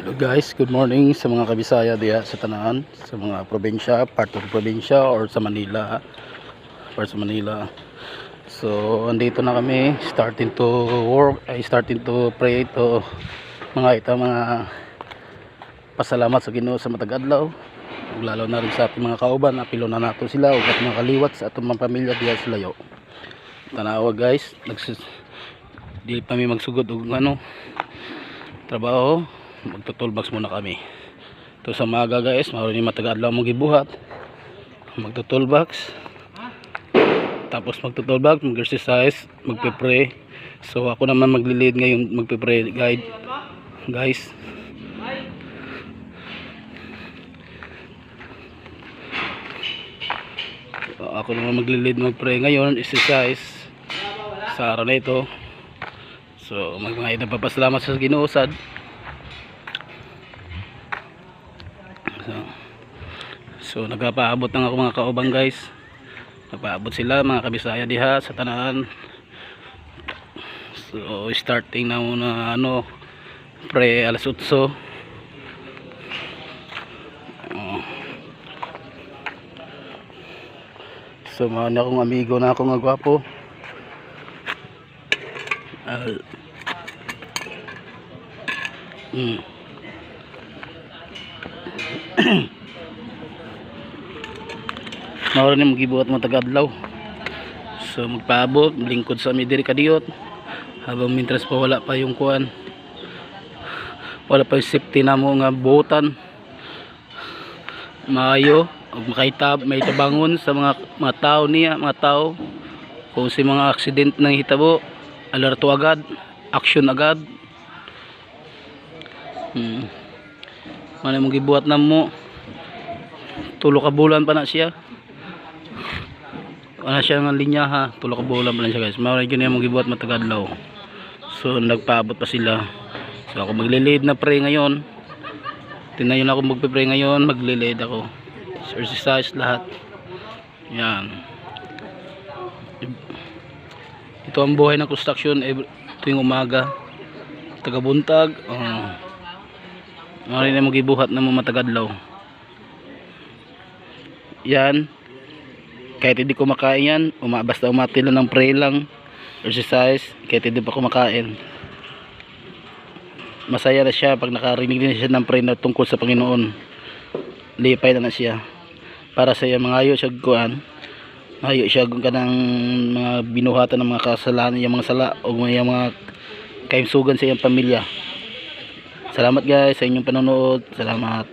Hello guys, good morning sa mga kabisaya diya sa Tanan, sa mga probinsya, part of probinsya or sa Manila, So, andito na kami, starting to work, starting to pray to mga pasalamat sa Ginoo sa matag adlaw. Lalo na rin sa ating mga kauban, apilo na nato sila ug at mga kaliwat sa atong mga pamilya diya sa layo. Tanawa guys, di pa mi magsugod og trabaho, magtutulbox muna kami. Ito sa maga guys, maroon yung matagadlaw mong gibuhat, magtutulbox, tapos magtutulbox, mag-exercise, magpe-pray. So ako naman magli-lead ngayon, magpe-pray guys. So, ako naman magli-lead, mag-pray ngayon, exercise sa araw na ito. So mga nagpapasalamat sa Ginoo sad. So nagpapaabot ng ako mga kaubang guys. Nagpaabot sila mga kabisaya diha sa Tanan. So starting na muna pray alas 8. So mga akong amigo na akong gwapo. Mawala na magibuhat mo tagadlaw. So magpaabot, lingkod sa midiri kadiyot habang mintras pa wala pa yung kuan, wala pa yung safety na mo nga buotan maayo ug may tabangon sa mga tao niya, mga tao kung si mga accident nang hitabo, alerto agad, action agad. Mana mo gibuhat na mo, tulo ka bulan pa na siya. Wala siya ng linya ha, tulo ka bulan pa lang siya guys. Maraming yun yung magibuhat matagadlaw. So nagpaabot pa sila. So ako magle-lead na pray ngayon. Tinayon ako magpe-pray ngayon, magle-lead ako. Exercise lahat. Yan. Ito ang buhay ng construction tuwing umaga. Tagabuntag. Maraming na magibuhat na matagadlaw. Yan. Kahit hindi kumakain yan, basta umati lang ng pray lang, exercise, kahit hindi pa kumakain, masaya na siya pag nakarinig din siya ng pray na tungkol sa Panginoon. Lipay na siya para sa iya, mga ayo siya kuan, ayo siya ka ng mga binuhatan ng mga kasalanan, yung mga sala o mga kaimsugan sa iyang pamilya. Salamat guys sa inyong panonood. Salamat.